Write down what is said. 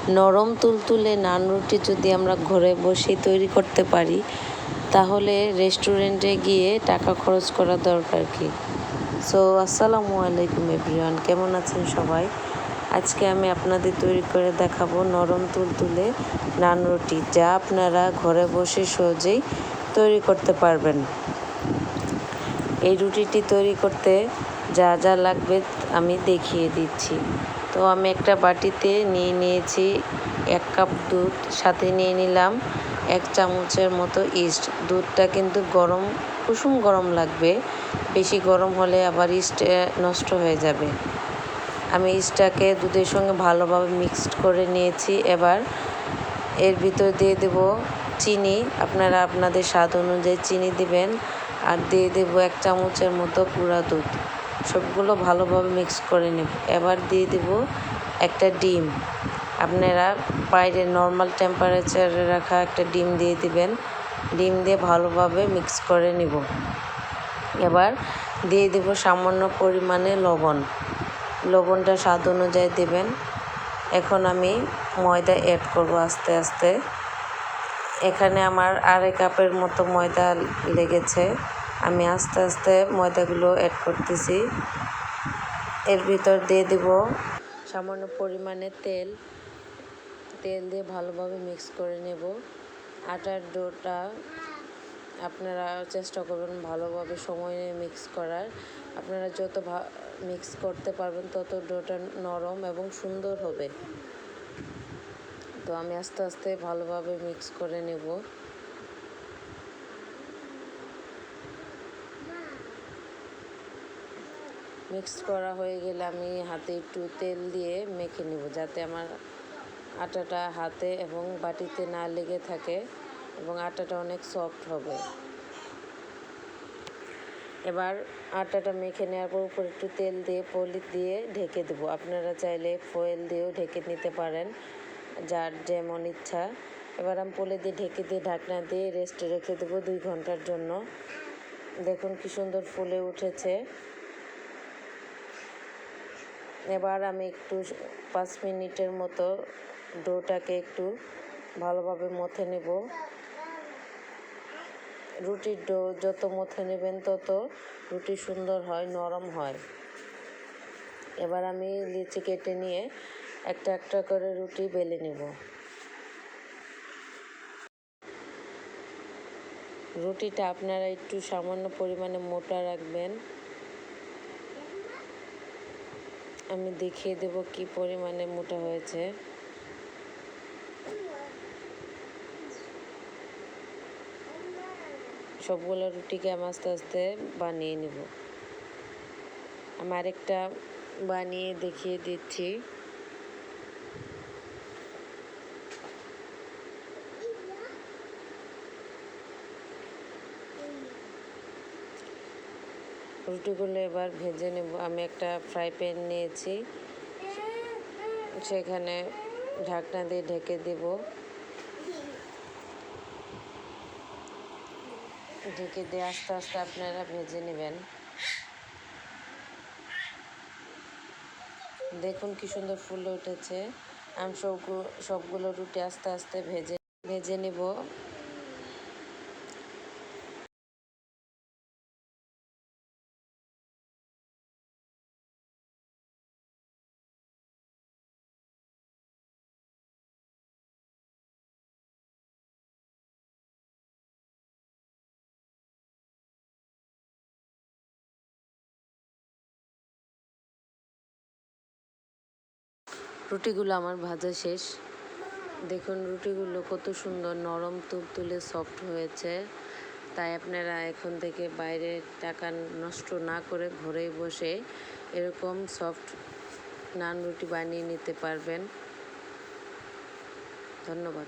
নরম তুলতুলে নান রুটি যদি আমরা ঘরে বসেই তৈরি করতে পারি, তাহলে রেস্টুরেন্টে গিয়ে টাকা খরচ করার দরকার কি? সো আসসালামু আলাইকুম এভরিওয়ান, কেমন আছেন সবাই? আজকে আমি আপনাদের তৈরি করে দেখাবো নরম তুলতুলে নান রুটি, যা আপনারা ঘরে বসে সহজেই তৈরি করতে পারবেন। এই রুটিটি তৈরি করতে যা যা লাগবে আমি দেখিয়ে দিচ্ছি। তো আমি একটা বাটিতে নিয়েছি 1 কাপ দুধ, সাথে নিয়ে নিলাম 1 চামচের মতো ইস্ট। দুধটা কিন্তু কুসুম গরম লাগবে, বেশি গরম হলে আবার ইস্ট নষ্ট হয়ে যাবে। আমি ইস্টটাকে দুধের সঙ্গে ভালোভাবে মিক্সড করে নিয়েছি। এবার এর ভিতর দিয়ে দেব চিনি, আপনারা আপনাদের স্বাদ অনুযায়ী চিনি দিবেন, আর দিয়ে দেবো 1 চামচের মতো গুঁড়া দুধ। সবগুলো ভালোভাবে মিক্স করে নেব। এবার দিয়ে দেব একটা ডিম, আপনারা বাইরে নর্মাল টেম্পারেচারে রাখা একটা ডিম দিয়ে দিবেন। ডিম দিয়ে ভালোভাবে মিক্স করে নিব। এবার দিয়ে দেব সামান্য পরিমাণে লবণটা স্বাদ অনুযায়ী দেবেন। এখন আমি ময়দা অ্যাড করব আস্তে আস্তে। এখানে আমার 2.5 কাপের মতো ময়দা লেগেছে। আমি আস্তে আস্তে ময়দাগুলো অ্যাড করতেছি। এর ভিতর দিয়ে দেব সামান্য পরিমাণে তেল দিয়ে ভালোভাবে মিক্স করে নেব। আটার ডোটা আপনারা চেষ্টা করবেন ভালোভাবে সময় নিয়ে মিক্স করার। আপনারা যত মিক্স করতে পারবেন তত ডোটা নরম এবং সুন্দর হবে। তো আমি আস্তে আস্তে ভালোভাবে মিক্স করে নেব। মিক্স করা হয়ে গেলে আমি হাতে একটু তেল দিয়ে মেখে নেব, যাতে আমার আটাটা হাতে এবং বাটিতে না লেগে থাকে এবং আটাটা অনেক সফট হবে। এবার আটাটা মেখে নেওয়ার পর উপরে একটু তেল দিয়ে পলি দিয়ে ঢেকে দেবো। আপনারা চাইলে ফয়েল দিয়েও ঢেকে নিতে পারেন, যার যেমন ইচ্ছা। এবার আমি পলি দিয়ে ঢেকে দিয়ে ঢাকনা দিয়ে রেস্টে রেখে দেবো 2 ঘন্টার জন্য। দেখুন কি সুন্দর ফুলে উঠেছে। এবার আমি একটু 5 মিনিটের মতো ডোটাকে একটু ভালোভাবে মথে নেব। রুটির ডো যত মথে নেবেন তত রুটি সুন্দর হয়, নরম হয়। এবার আমি লিচি কেটে নিয়ে একটা একটা করে রুটি বেলে নেব। রুটিটা আপনারা একটু সামান্য পরিমাণে মোটা রাখবেন। আমি দেখিয়ে দেব কি পরিমাণে মোটা হয়েছে। সবগুলো রুটিকে আমি আস্তে আস্তে বানিয়ে নেব। আমি আরেকটা বানিয়ে দেখিয়ে দিচ্ছি। রুটিগুলো এবার ভেজে নেব। আমি একটা ফ্রাই প্যান নিয়েছি, সেখানে ঢাকনা দিয়ে ঢেকে দেব। ঢেকে দিয়ে আস্তে আস্তে আপনারা ভেজে নেবেন। দেখুন কি সুন্দর ফুলে উঠেছে। আমি সবগুলো রুটি আস্তে আস্তে ভেজে নেব। রুটিগুলো আমার ভাজা শেষ। দেখুন রুটিগুলো কত সুন্দর নরম তুলতুলে সফট হয়েছে। তাই আপনারা এখন থেকে বাইরে টাকা নষ্ট না করে ঘরেই বসে এরকম সফট নান রুটি বানিয়ে নিতে পারবেন। ধন্যবাদ।